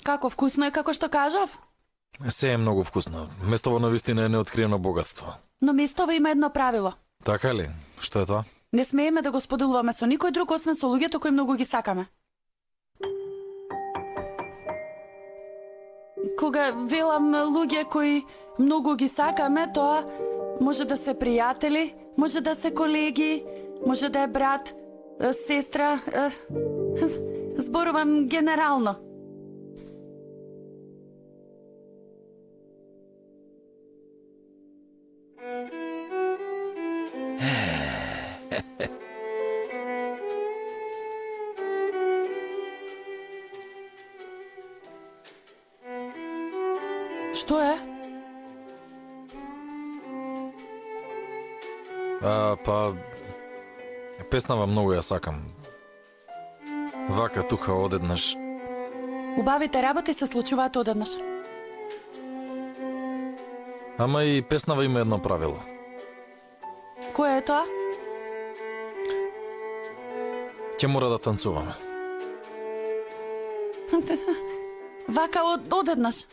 Како вкусно е како што кажав? Се е многу вкусно. Местово навистина е неоткриено богатство. Но местово има едно правило. Така ли? Што е тоа? Не смееме да го споделуваме со никој друг освен со луѓето кои многу ги сакаме. Кога велам луѓе кои многу ги сакаме, тоа може да се пријатели, може да се колеги, може да е брат, сестра, зборувам генерално. Што е? Песнава многу ја сакам. Вака тука одеднаш. Убавите работи се случуваат одеднаш. Ама и песнава има едно правило. Кое е тоа? Ќе мора да танцуваме. Вака одеднаш.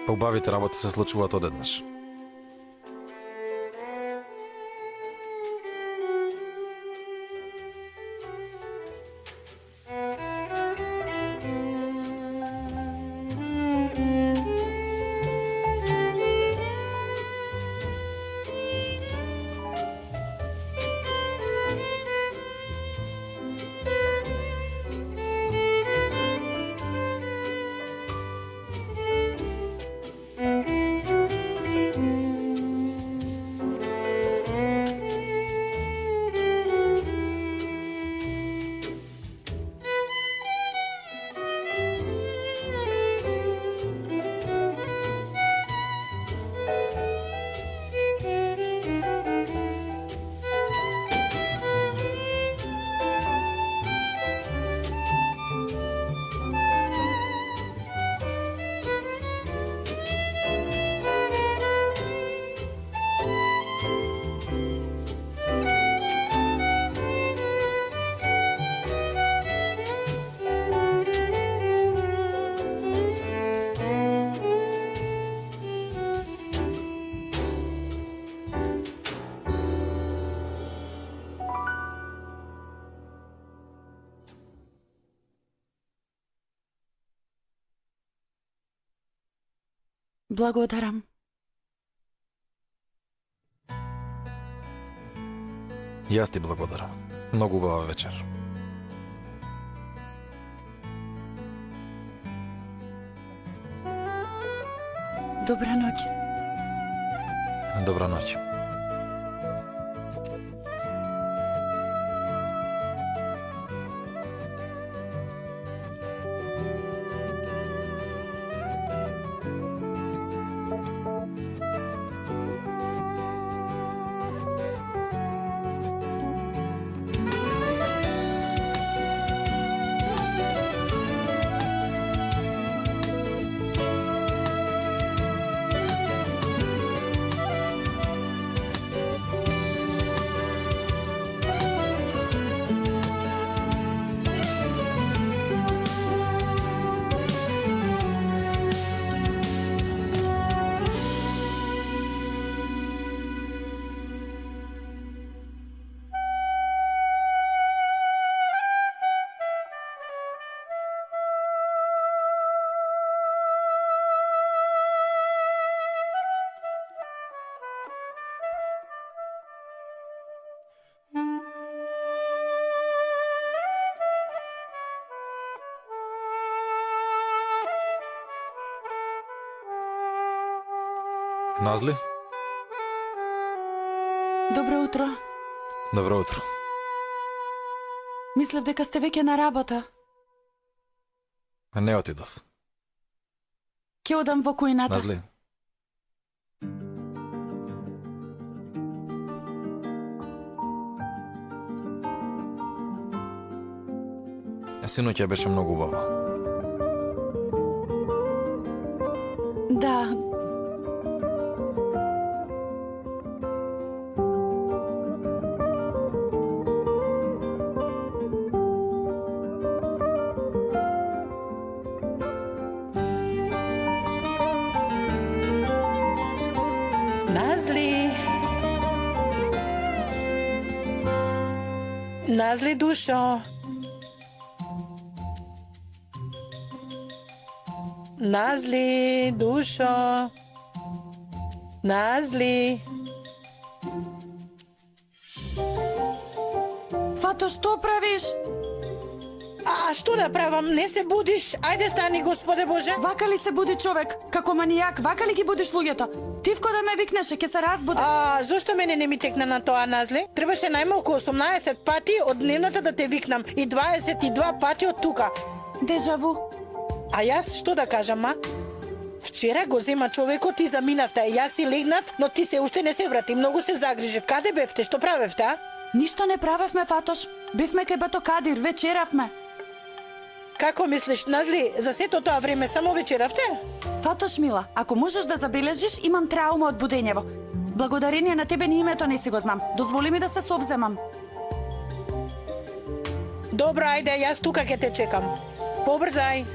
Па убавите работи се случуваат одеднаш. Благодарам. Јас ти благодарам. Многу убава вечер. Добра ноќ. Добра ноќ. Назли? Добро утро. Добро утро. Мислев дека сте веќе на работа. Не отидов. Ќе одам во кујната. Назли? Синоќа беше многу убаво. Да. Назли. Назли, душо. Назли, душо. Назли. Фато, што правиш? А што да правам? Не се будиш? Ајде стани, Господе Боже. Вака ли се буди човек? Како манијак, вака ли ги будиш луѓето? Тивко да ме викнеше, ќе се разбуде. Зошто мене не ми текна на тоа, Назли? Требаше најмалку 18 пати од дневната да те викнам и 22 пати од тука. Дежаву. А јас што да кажам, ма? Вчера го зема човекот и заминавте. Јас си легнат, но ти се уште не се врати. Многу се загрижив. Каде бевте? Што правевте, а? Ништо не правевме, Фатош. Бивме кај Батокадир, вечеравме. Како мислиш, Назли, за сето тоа време само вечеравте? Фатош, мила, ако можеш да забележиш, имам траума од будењево. Благодарение на тебе ни името не си го знам. Дозволи ми да се совземам. Добро, ајде, јас тука ќе те чекам. Побрзај.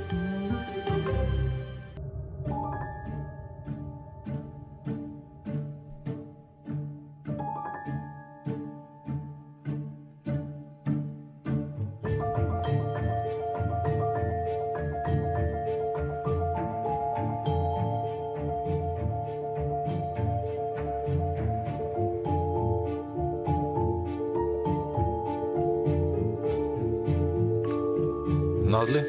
Назли?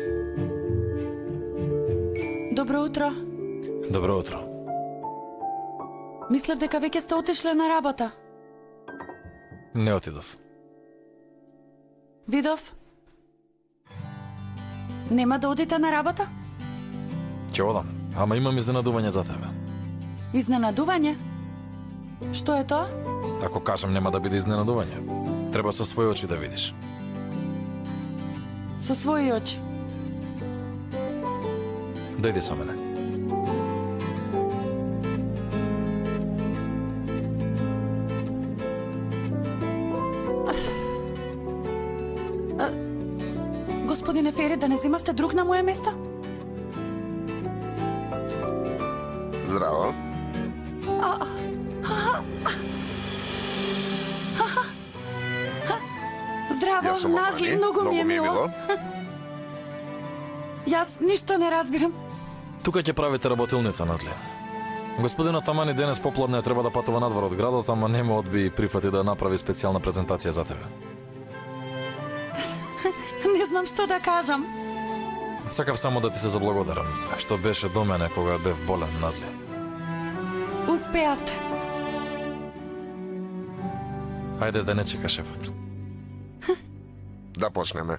Добро утро. Добро утро. Мислев дека веќе сте отишле на работа. Не отидов. Видов? Нема да одите на работа? Ќе одам, ама имам изненадување за тебе. Изненадување? Што е тоа? Ако кажам нема да биде изненадување, треба со своји очи да видиш. Со своји очи. Дојди со мене. Господине Фери, да не земавте друг на моје место? Здраво. Здраво, Јас сум Назли, Амани. многу ми е мило. мило. Јас ништо не разбирам. Тука ќе правите работилница, Назли. Господинот Амани денес попладне треба да патува надвор од градот, ама не му одби и прифати да направи специјална презентација за тебе. Не знам што да кажам. Сакав само да ти се заблагодарам, што беше до мене кога бев болен, Назли. Успеавте. Ајде да не чека шефот. Да почнеме.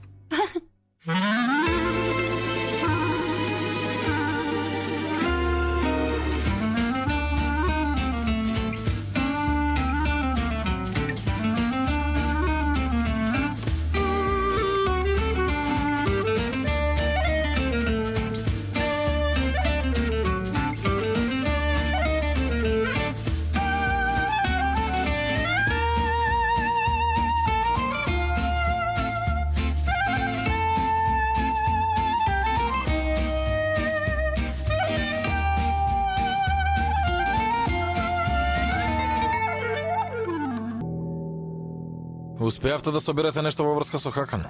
Успеавте да соберете нешто во врска со Хакан?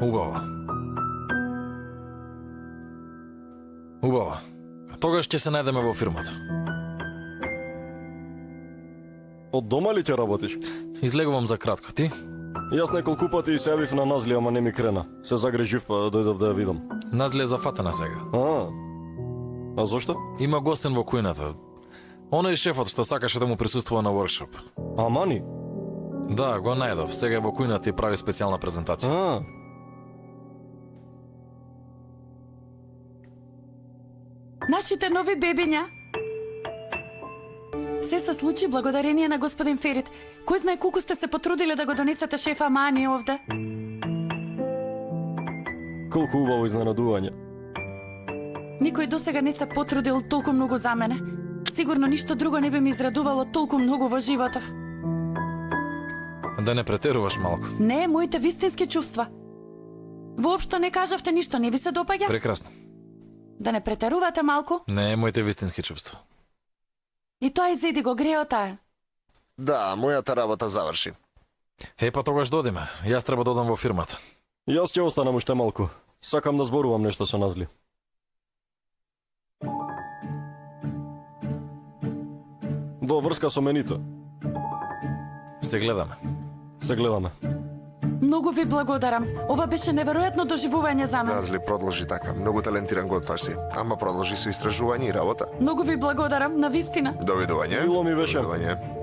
Убаво. Убаво. Тогаш ќе се најдеме во фирмата. Од дома ли ќе работиш? Излегувам за кратко, ти? Јас неколку пати и се јавив на Назли, ама не ми крена. Се загрежив, па дојдов да ја видам. Назли е зафатена сега. А зошто? Има гостин во кујната. Оној шефот што сакаше да му присуствува на воркшоп. Амани? Да, го најдов. Сега е во кујната и прави специјална презентација. Нашите нови бебиња се се случи благодарение на господин Ферит. Кој знае колку сте се потрудиле да го донесете шеф Амани овде? Колку убаво изненадување. Никој досега не се потрудил толку многу за мене. Сигурно ништо друго не би ми израдувало толку многу во животов. Да не претеруваш малку. Не, моите вистински чувства. Воопшто не кажавте ништо, не ви се допаѓа? Прекрасно. Да не претерувате малку? Не, моите вистински чувства. И тоа изеди го греота е. Да, мојата работа заврши. Па тогаш додиме. Јас треба да одам во фирмата. Јас ќе останам уште малку. Сакам да зборувам нешто со Назли. Во врска со менито. Се гледаме. Се гледаме. Многу ви благодарам. Ова беше неверојатно доживување за мене. Назли, продолжи така. Многу талентиран готвар си. Ама продолжи со истражување и работа. Многу ви благодарам, навистина. Довидување. Мило ми беше. Довидување.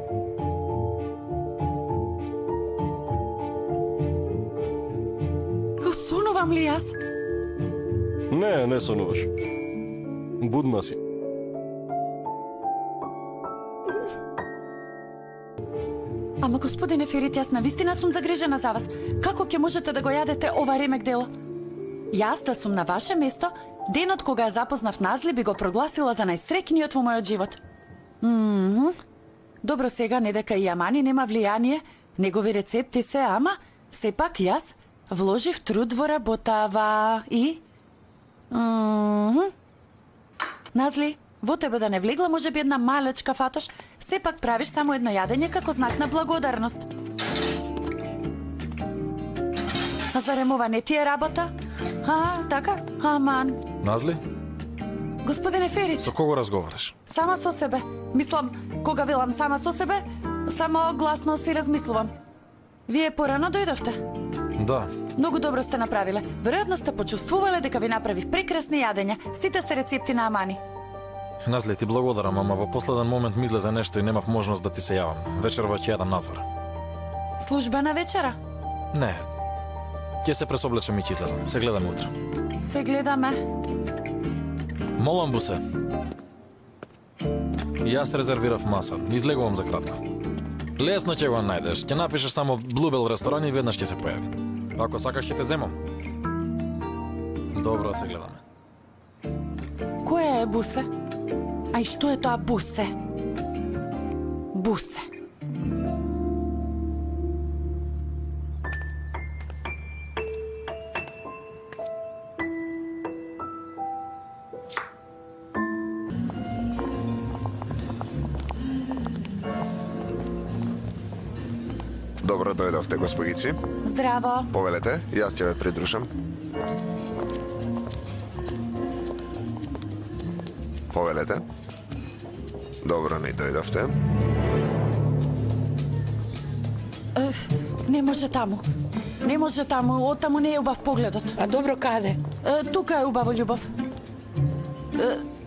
Сонувам ли јас? Не сонуваш. Будна си. Ама господине Ферит, јас навистина сум загрижена за вас. Како ќе можете да го јадете ова ремек дело? Јас да сум на ваше место, денот кога ја запознав Назли би го прогласила за најсрекниот во мојот живот. Добро, сега не дека и Амани нема влијание, негови рецепти се, ама сепак јас вложив труд во работава и... Назли, во тебе да не влегла може би една малечка фатош, сепак правиш само едно јадење како знак на благодарност. А зарем ова не ти е работа? Така? Аман. Назли, Господине Ферит, со кого разговараш? сама со себе. Мислам, кога велам сама со себе, само гласно си размислувам. Вие порано дојдовте? Да. Многу добро сте направиле. Веројатно сте почувствувале дека ви направив прекрасни јадења. Сите се рецепти на Амани. Назли, ти благодарам, ама во последен момент ми излезе нешто и немав можност да ти се јавам. Вечерва ќе јадам надвор. Службена вечера? Не. Ќе се пресоблечам и ќе излезам. Се гледаме утре. Се гледаме. Молам, Бусе. Јас резервирав маса. Излегувам за кратко. Лесно ќе го најдеш. Ќе напишеш само Bluebell ресторан и веднаш ќе се појави. Ако сакаш ќе те земам. Добро, се гледаме. Која е Бусе? Ај што е тоа Бусе? Бусе. Добро дојдовте, господици. Здраво. Повелете, јас ќе ве придрушам. Повелете. Добро ни дојдовте. Не може таму. Не може таму, оттаму не е убав погледот. А добро каде? Тука е убаво, љубов.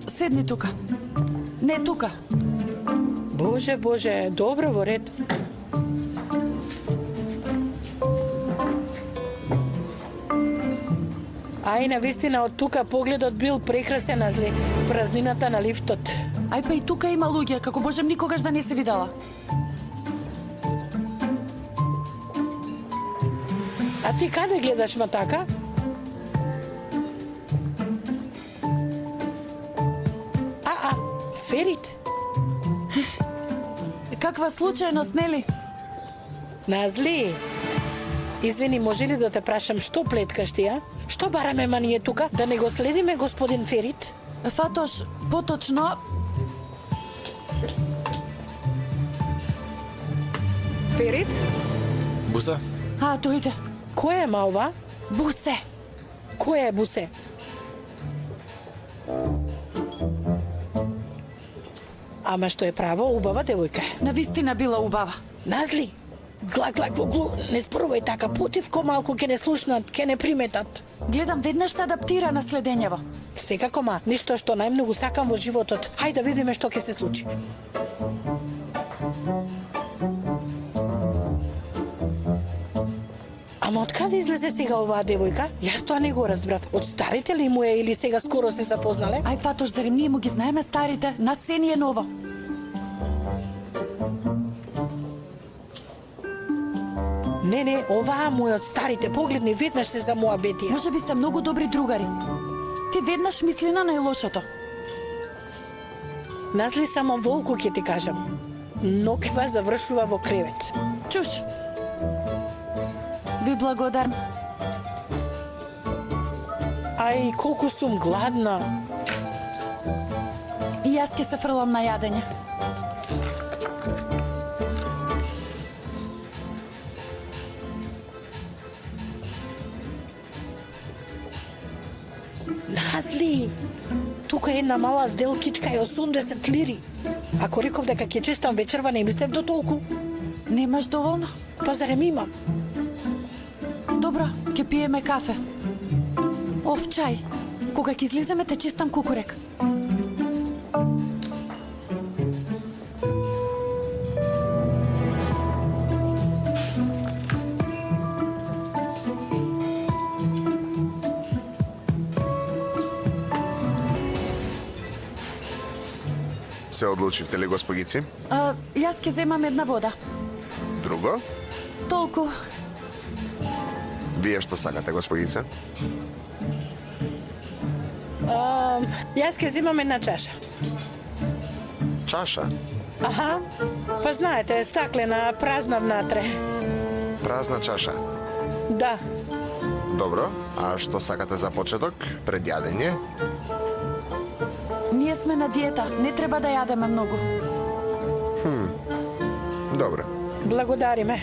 Седни тука. Не тука. Боже, Боже, добро во ред. Ај, навистина, од тука погледот бил прекрасен, Назли. Празнината на лифтот. Ај па и тука има луѓе, како можем никогаш да не се видела. А ти каде гледаш, ма така? Ферит. Каква случајност, нели? Назли, извини, може ли да те прашам што плеткаш ти, а? Што бараме ние тука? Да не го следиме господин Ферит? Фатош, поточно... Ферит? Бусе? Дојде. Кој е ова? Бусе. Кој е Бусе? Ама што е право, убава девојка. Навистина била убава. Назли, глу, не спорувај така, потивко малку ќе не слушнат, ќе не приметат. Гледам веднаш се адаптира на следењево. Секако, ма, ништо што најмногу сакам во животот. Хајде да видиме што ќе се случи. Ама од каде излезе сега оваа девојка? Јас тоа не го разбрав. Од старите ли му е или сега скоро се запознале? Ај, Фатош, зарем ние му ги знаеме старите? Нас се ни е ново. Не, оваа му е од старите. Погледни, веднаш се замуабетија. Може би се многу добри другари. Ти веднаш мисли на најлошото. Назли, само волку ќе ти кажам. Ноква завршува во кревет. Чуш. Ви благодарам. Ај, колку сум гладна. И јас ќе се фрлам на јадење. Назли, тука е една мала сделкичка е 80 лири. Ако реков дека ќе честам вечерва, не мислев до толку. Немаш доволно? Па зарем имам? Добро, ќе пиеме кафе. Оф, чај. Кога ќе излиземе, те честам кукурек. Се одлучивте ли, госпогици? Јас ќе земам една вода. Друго? Толку. Вие што сакате, госпогица? Јас ќе земам една чаша. Чаша? Аха. Па знаете, стаклена, празна внатре. Празна чаша. Да. Добро, а што сакате за почеток? Пред јадење? Ние сме на диета, не треба да јадеме многу. Добро. Благодариме.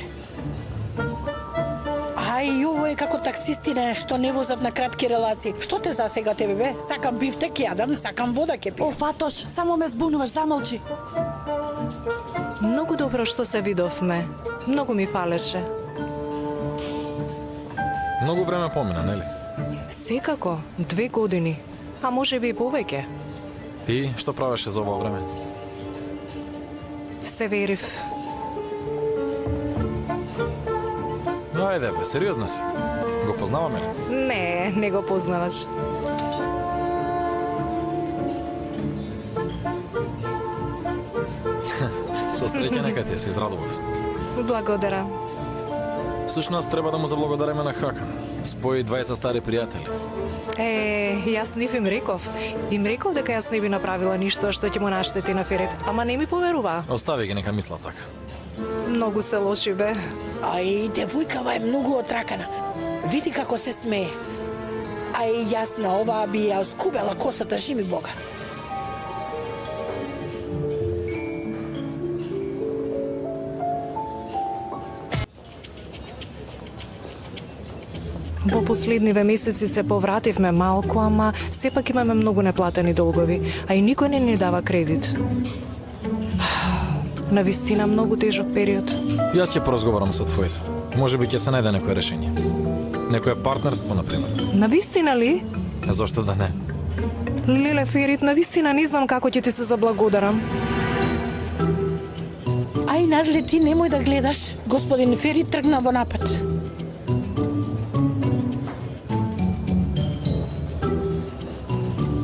Ај, ово е како таксистине што не возат на кратки релации. Што те засега тебе, бе? Сакам бифтек јадам, сакам вода ќе пијам. О, Фатош, само ме збунуваш, замолчи. Многу добро што се видовме. Многу ми фалеше. Многу време помина, нели? Секако, 2 години. А може би и повеќе. И што правеше за ова време? Се верив. Ајде бе, сериозно си. Го познаваме ли? Не го познаваш. Со среќа нека ти се израдував. Благодарам. Всушност треба да му заблагодариме на Хакан. Спои двајца стари пријатели. Јас нив им реков. Им реков дека јас не би направила ништо што ќе му наштети на Ферит, ама не ми поверува. Остави ги, нека мислат така. Многу се лоши бе. Ај, девојкава е многу отракана. Види како се смее. Ај, јас на оваа би ја скубела косата, жими Бога. Во последниве месеци се повративме малку, ама сепак имаме многу неплатени долгови, а и никој не ни дава кредит. Навистина многу тежок период. Јас ќе поразговарам со твоите. Може би ќе се најде некое решение. Некое партнерство, например. Навистина ли? Зошто да не? Леле Ферит, навистина не знам како ќе ти се заблагодарам. Ај, Назли, ти немој да гледаш. Господин Ферит тргна во напад.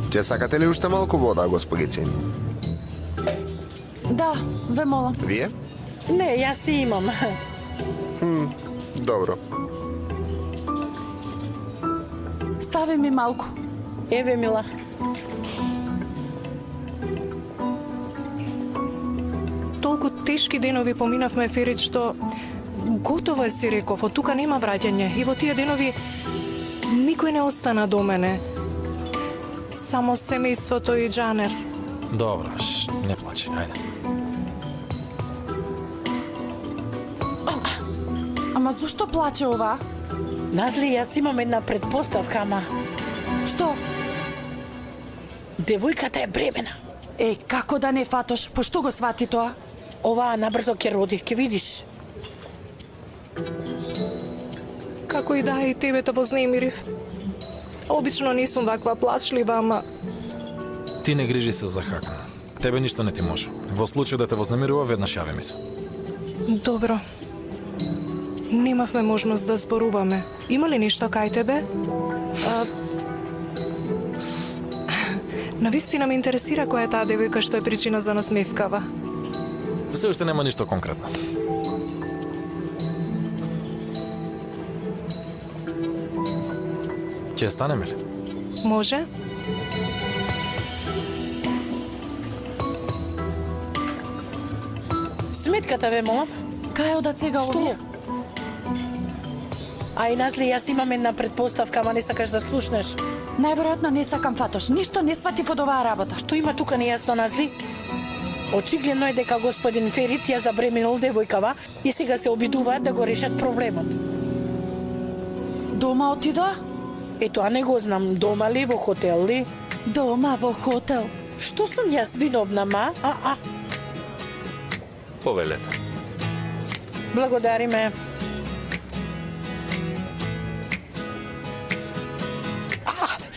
Ќе сакате ли уште малку вода, госпогици? Да, ве молам. Вие? Не, јас си имам. Добро. Стави ми малку. Еве, мила. Толку тешки денови поминавме, Ферит, што готово е, си реков, од тука нема враќање. И во тие денови никој не остана до мене. Само семејството и Џанер. Добро, не плачи, ајде. Ама зошто плаче ова? Назли, јас имам една предпоставка, ама Што? девојката е бремена. Како да не, Фатош? По што го свати тоа? Оваа набрзо ќе роди, ќе видиш. Како и да, и тебе те вознемирив. Обично не сум ваква плачлива, ама Ти не грижи се за Хакан. Тебе ништо не ти може. Во случај да те вознемирува, веднаш јави ми се. добро. Немавме можност да зборуваме. Има ли нешто кај тебе? Навистина ме интересира која е таа девојка што е причина за насмевкава. Се уште нема ништо конкретно. Ќе станеме ли? Може? Сметката, ве молам. Кај одат сега Што? овие? Ај, Назли, јас имам една предпоставка, ама не сакаш да слушнеш. Најверојатно не сакам, Фатош. Ништо не сватив од оваа работа. Што има тука нејасно, Назли? Очигледно е дека господин Ферит ја забременил девојкава и сега се обидуваат да го решат проблемот. Дома отидоа? Тоа не го знам. Дома ли, во хотел ли? Дома во хотел. Што сум јас виновна, ма? Повелете. Благодари ме.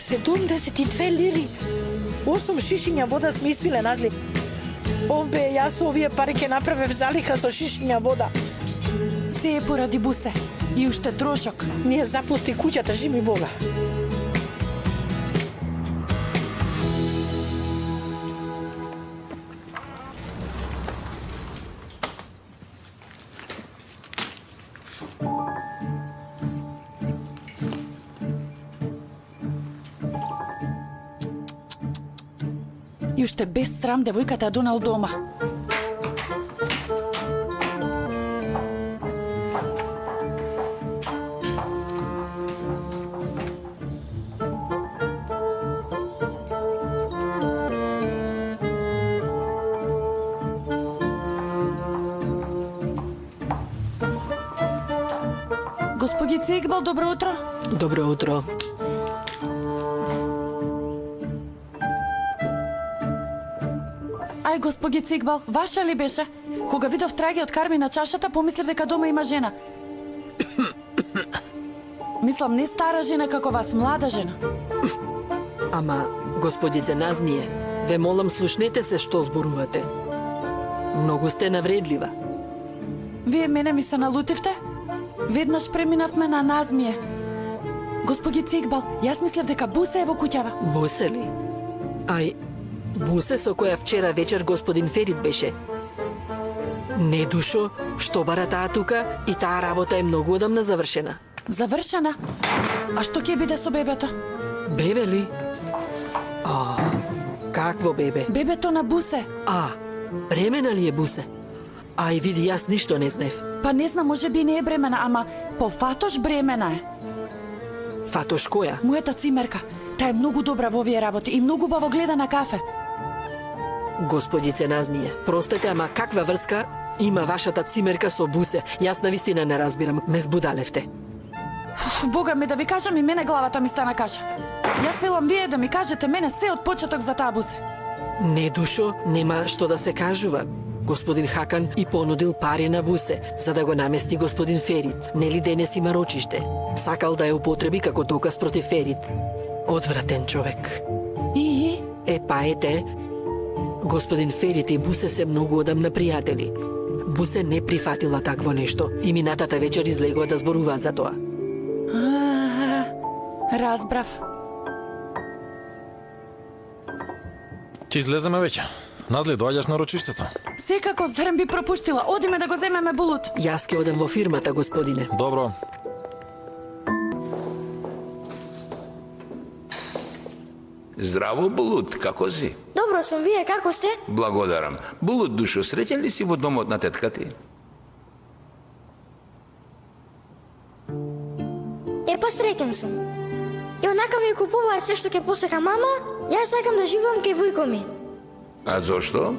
72 лири. 8 шишиња вода сме испиле, Назли. Овбе, јас овие пари ке направев залиха со шишиња вода. Се е поради бусе. И уште трошок. Ние запусти куќата, жими Бога. И уште без срам девојката ја донел дома. Господице Игбал, добро утро. Добро утро. Ај, господице Игбал, ваша ли беше? Кога видов траги од карми на чашата, помислев дека дома има жена. Мислам, не стара жена како вас, млада жена. Ама, господице Назмие, ве молам слушнете се што зборувате. Многу сте навредлива. Вие мене ми се налутивте? Веднаш преминавме на Назмие. Господице Игбал, јас мислев дека Бусе е во куќава. Бусе ли? Ај, Бусе со која вчера вечер господин Ферит беше. Не душо, што бара таа тука и таа работа е многу одамна завршена. Завршена? А што ќе биде со бебето? Бебе ли? Какво бебе? Бебето на Бусе. Бремена ли е Бусе? Ај, види, јас ништо не знаев. Па не знам, може би не е бремена, ама по Фатош бремена е. Фатош која? Мојата цимерка. Таа е многу добра во овие работи и многу баво гледа на кафе. Господице Назмие, простете, ама каква врска има вашата цимерка со Бусе? Јас навистина не разбирам, ме збудалевте. Бога ми, да ви кажам, и мене главата ми стана каша. Јас велам вие да ми кажете мене се од почеток за таа Бусе. Не душо, нема што да се кажува. Господин Хакан и понудил пари на Бусе, за да го намести господин Ферит. Нели денес има рочиште? Сакал да ја употреби како доказ против Ферит. Одвратен човек. И? Па ете, господин Ферит и Бусе се многу одамна пријатели. Бусе не прифатила такво нешто и минатата вечер излегува да зборуваат за тоа. Разбрав. Ќе излеземе веќе. Назли, доаѓаш на рочиштето? Секако, зарем би пропуштила. Одиме да го земеме булут. Јас ќе одам во фирмата, господине. Добро. Здраво, Булут, како си? Добро сум, вие како сте? Благодарам. Булут, душо, среќен ли си во домот на тетка ти? Па среќен сум. И онака ми купуваат се што ќе посека мама, јас сакам да живеам кај војко ми. А зошто?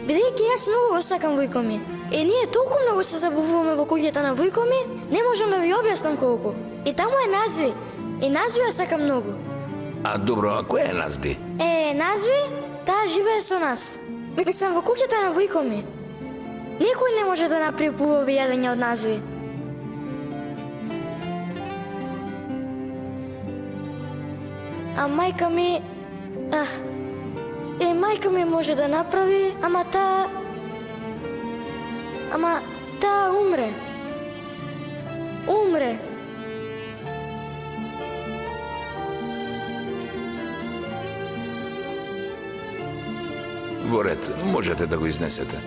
Бидејќи јас многу го сакам војко ми. И ние толку многу се забавуваме во куќата на војко ми, не можам да ви објаснам колку. И таму е Назви. И Назви ја сакам многу. А добро, а која е Назли? Назви, таа живее со нас. Мислам во куќата на војко ми. Никој не може да направи поубави јадење од Назви. А мајка ми... мајка ми може да направи, ама таа умре. Умре. Во ред, можете да го изнесете.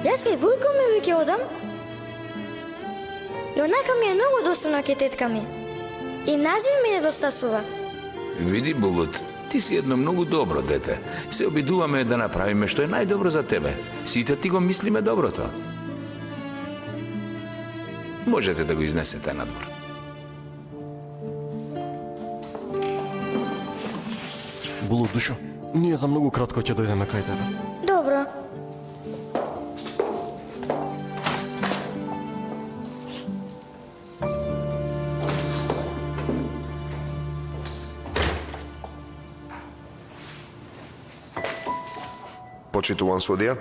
Јас кај војко ми ви ќе одам. И онака ми е многу досадно кај тетка ми. И Назви ми недостасува. Види, Булут, ти си едно многу добро дете. Се обидуваме да направиме што е најдобро за тебе. Сите ти го мислиме доброто. Можете да го изнесете надвор. Булут, душо, ние за многу кратко ќе дојдеме кај тебе. Добро. Почитуван судија,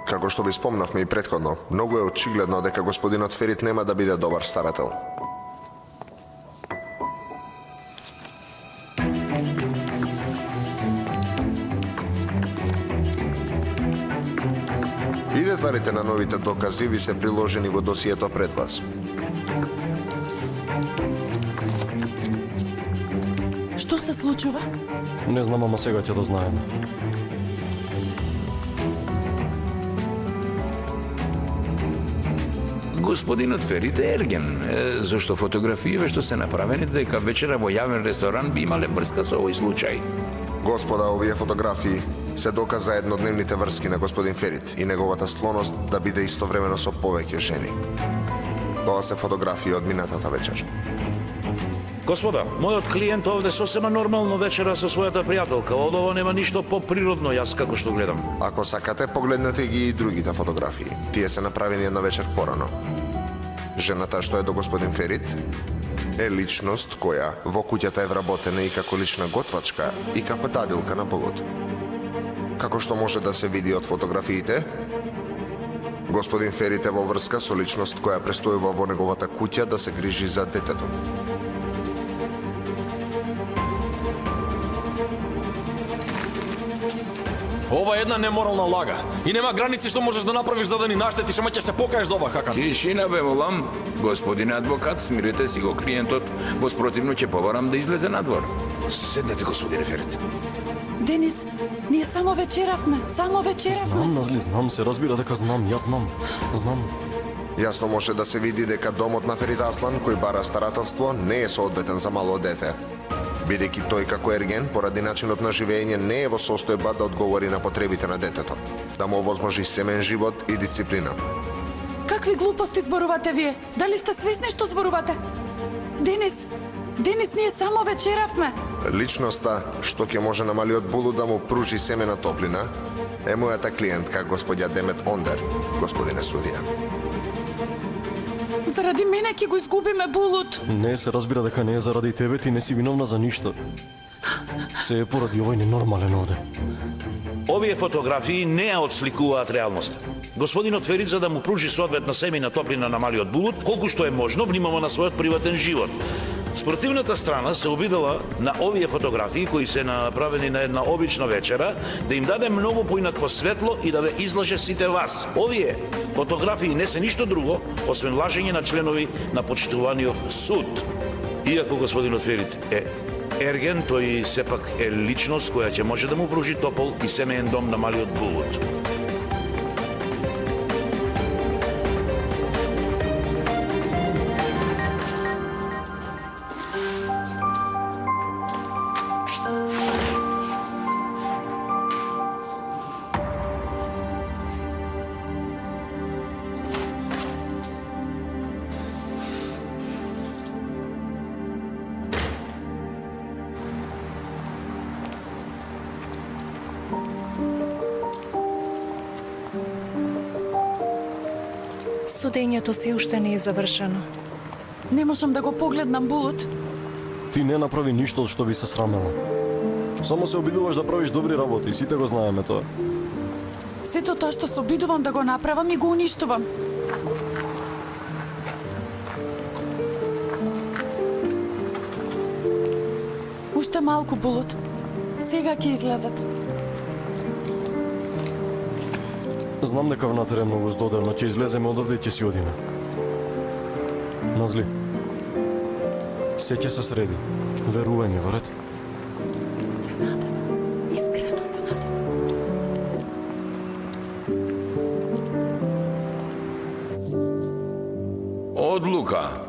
како што ви спомнавме и претходно, многу е очигледно дека господинот Ферит нема да биде добар старател. И деталите на новите докази ви се приложени во досието пред вас. Што се случува? Не знам, ама сега ќе да знаеме. Господинот Ферит е ерген, зашто фотографиите што се направени дека вечера во јавен ресторан би имале врска со овој случај. Господа, овие фотографии се доказ за еднодневните врски на господин Ферит и неговата склоност да биде истовремено со повеќе жени. Тоа се фотографии од минатата вечер. Господа, мојот клиент овде сосема нормално вечера со својата пријателка. Од ова нема ништо поприродно, јас како што гледам. Ако сакате, погледнете ги и другите фотографии. Тие се направени една вечер порано. Жената што е до господин Ферит е личност која во куќата е вработена и како лична готвачка и како дадилка на полот. Како што може да се види од фотографиите, господин Ферит е во врска со личност која престојува во неговата куќа да се грижи за детето. Ова е една неморална лага. И нема граници што можеш да направиш за да ни наштетиш, ама ќе се покаеш за ова, Хакан. Тишина бе, молам. Господине адвокат, смирете си го клиентот, во спротивно ќе побарам да излезе надвор. Седнете, господине Ферит. Денис, ние само вечеравме. Знам, Назли, знам, се разбира дека знам, јас знам. Знам. Јасно може да се види дека домот на Ферит Аслан, кој бара старателство, не е соодветен за мало дете. Бидејќи тој како ерген, поради начинот на живење, не е во состојба да одговори на потребите на детето, да му овозможи семен живот и дисциплина. Какви глупости зборувате вие? Дали сте свесни што зборувате? Денис, ние само вечеравме. Личноста што ќе може на малиот Булу да му пружи семена топлина е мојата клиентка, господја Демет Ондер, господине судија. Заради мене ќе го изгубиме Булут. Не, се разбира дека не е заради тебе, ти не си виновна за ништо. Се е поради овој ненормален овде. Овие фотографии не ја отсликуваат реалноста. Господинот Ферит, за да му пружи соодветна семејна топлина на малиот Булут, колку што е можно, внимава на својот приватен живот. Спротивната страна се обидела на овие фотографии кои се направени на една обична вечера да им даде многу поинакво светло и да ве излаже сите вас. Овие фотографии не се ништо друго освен лажење на членови на почитуваниот суд. Иако господинот Ферит е ерген, тој сепак е личност која ќе може да му пружи топол и семеен дом на малиот Булут. Судењето се уште не е завршено. Не можам да го погледнам Булут. Ти не направи ништо од што би се срамела. Само се обидуваш да правиш добри работи, сите го знаеме тоа. Сето тоа што се обидувам да го направам и го уништувам. Уште малку, Булут. Сега ќе излезат. Знам дека внатре е многу здодевно, ќе излеземе од овде и ќе си одиме. Назли, се ќе се среди. Верувај ми, во ред? Се надевам. Искрено се надевам. Одлука.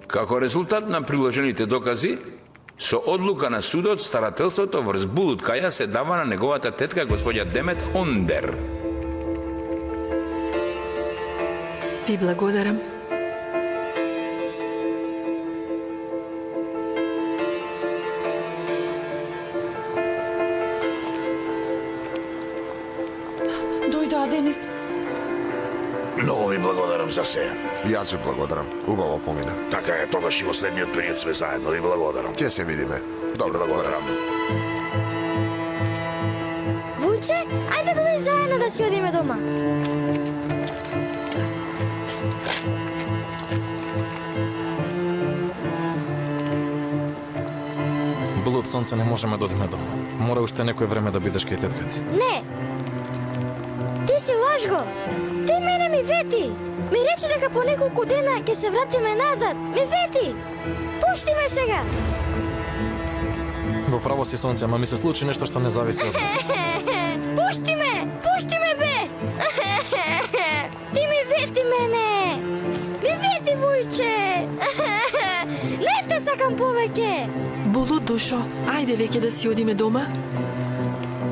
Како резултат на приложените докази, со одлука на судот, старателството врз Булут Каја се дава на неговата тетка господја Демет Ондер. Ви благодарам. Дојдоа, Денис. Многу ви благодарам за се. Јас ви благодарам. Убаво помина. Така е, тогаш и во следниот период сме заедно. Ви благодарам. Ќе се видиме. Добро, благодарам. време да си одиме дома. Блуд сонце не можеме да одиме дома. Мора уште некој време да бидеш кај тетка ти. Не. Ти си лажго. Ти мене ми вети. Ми рече дека по неколку дена ќе се вратиме назад. Ми вети. Пушти ме сега. Во право си сонце, ама ми се случи нешто што не зависи од нас. Пушти ме бе. Ти ми вети мене. Ми вети Вујче. Не те сакам повеќе. Булут душо, ајде веќе да си одиме дома.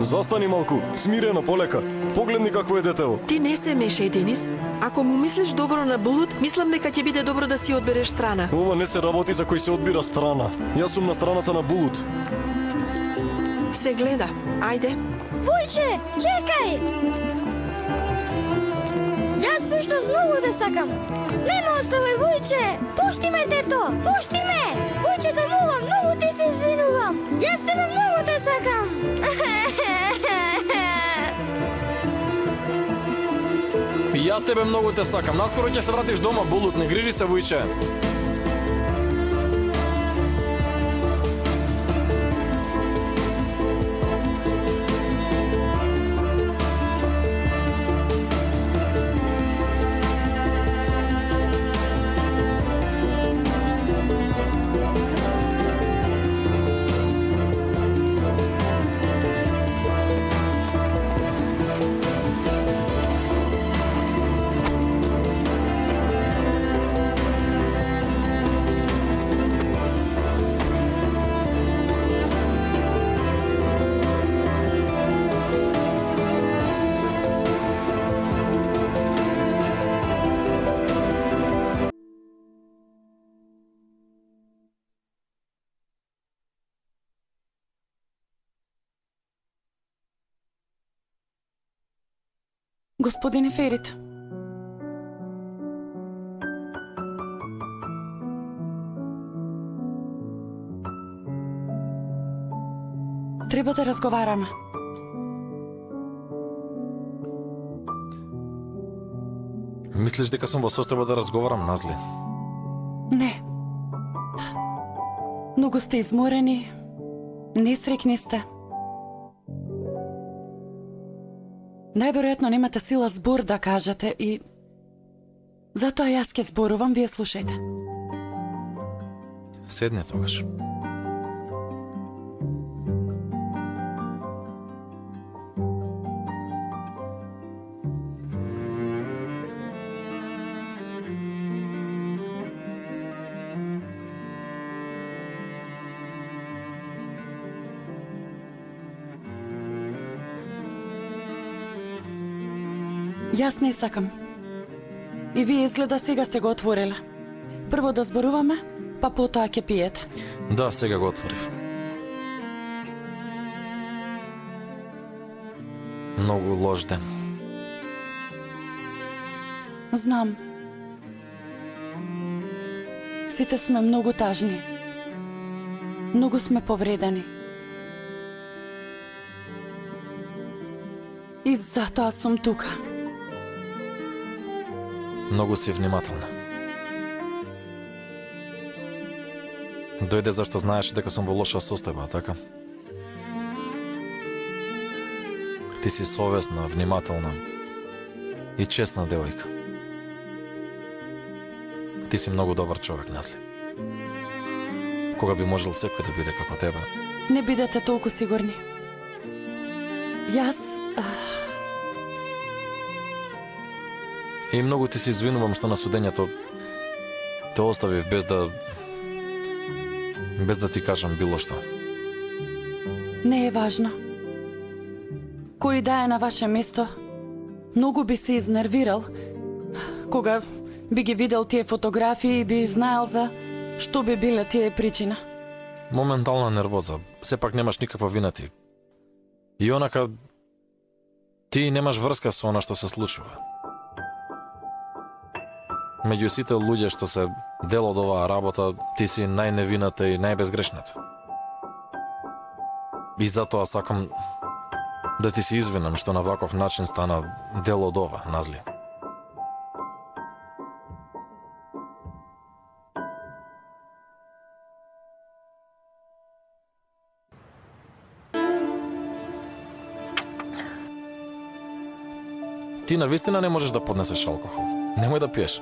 Застани малку, смирено, полека. Погледни какво е детево. Ти не се мешај, Денис. Ако му мислиш добро на Булут, мислам дека ќе биде добро да си одбереш страна. Ова не се работи за кој се одбира страна. Јас сум на страната на Булут. Се гледа. Ајде. Вујче, чекај. Јас сушто многу те сакам. Не ме оставај, Вујче. Пушти ме, тето. Пушти ме. Вујче, те молам, многу ти се извинувам. Јас тебе многу те сакам. И јас тебе многу те сакам. Наскоро ќе се вратиш дома, Булут, не грижи се, Вујче. Господине Ферит. Треба да разговараме. Мислиш дека сум во состојба да разговарам, Назли? Не. Многу сте изморени, несрекни сте. Најверојатно немате сила збор да кажете и затоа јас ќе зборувам, вие слушајте. Седни тогаш. Јас не сакам. И вие изгледа сега сте го отвориле. Прво да зборуваме, па потоа ќе пиете. Да, сега го отворив. Многу лош ден. Знам. Сите сме многу тажни. Многу сме повредени. И затоа сум тука. Многу си внимателна. Дојде зашто знаеш дека сум во лоша состојба, така? Ти си совесна, внимателна и честна девојка. Ти си многу добар човек, Назли. Кога би можел секој да биде како тебе? Не бидете толку сигурни. Јас... И многу ти се извинувам што на судењето те оставив без да ти кажам било што. Не е важно. Кој да е на ваше место, многу би се изнервирал кога би ги видел тие фотографии и би знаел за што би биле тие причина. Моментална нервоза. Сепак немаш никаква вина ти. И онака ти немаш врска со она што се случува. Меѓу сите луѓе што се дел од оваа работа, ти си најневината и најбезгрешната. И затоа сакам Да ти се извинам што на ваков начин стана дел од ова, Назли. Ти навистина не можеш да поднесеш алкохол. Немој да пиеш.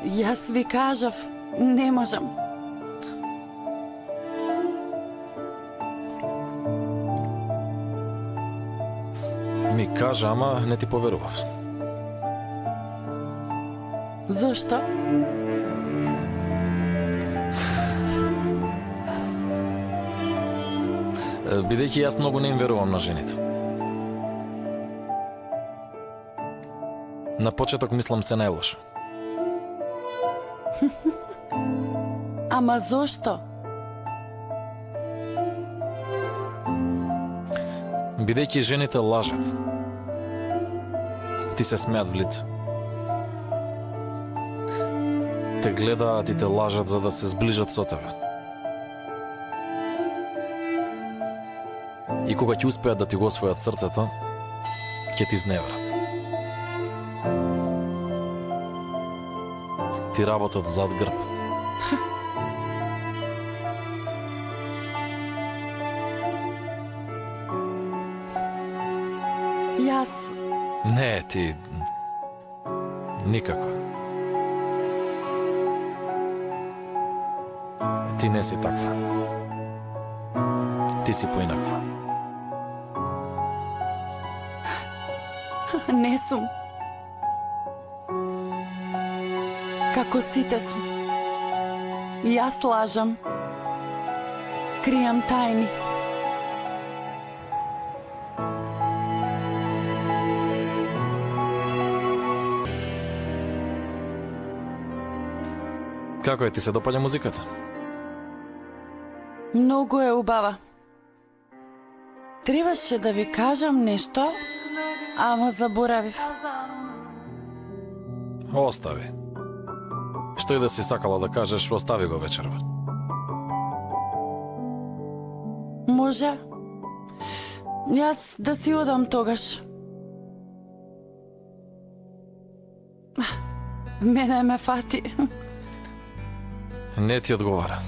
Јас ви кажав, не можам. Ми кажа, ама не ти поверував. Зошто? Бидејќи јас многу не им верувам на жените. На почеток мислам се најлошо. Ама зошто? Бидејќи жените лажат. Ти се смеат в лице. Те гледаат и те лажат за да се зближат со тебе. И кога ќе успеат да ти го освојат срцето, ќе ти изневерат. Ти работат зад грб. Јас... Не, ти... Никако. Ти не си таква. Ти си поинаква. Не сум. Како сите сум. Јас лажам. Кријам тајни. Како е, ти се допаѓа музиката? Многу е убава. Требаше да ви кажам нешто, ама заборавив. Остави. Што и да си сакала да кажеш, остави го вечерва. Може? Јас да си одам тогаш. Мене ме фати. Не ти одговара.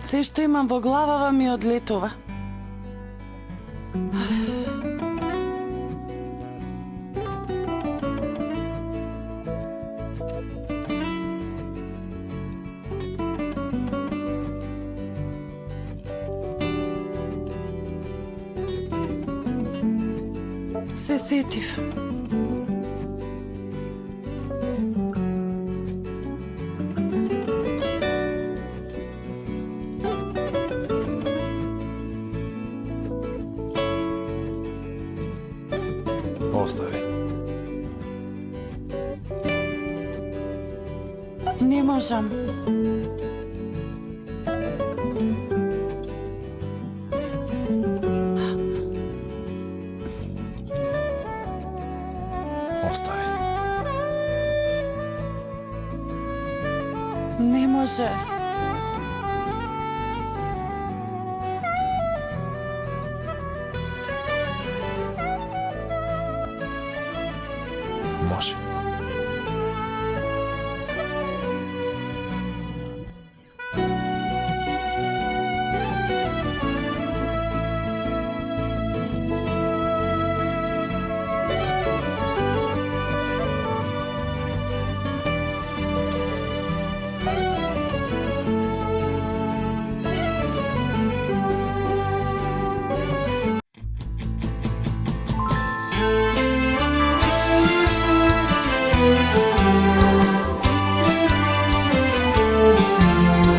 Се што имам во главава ми одлетува. Се сетив. Остави. Не можам. Остави. Не може. Може.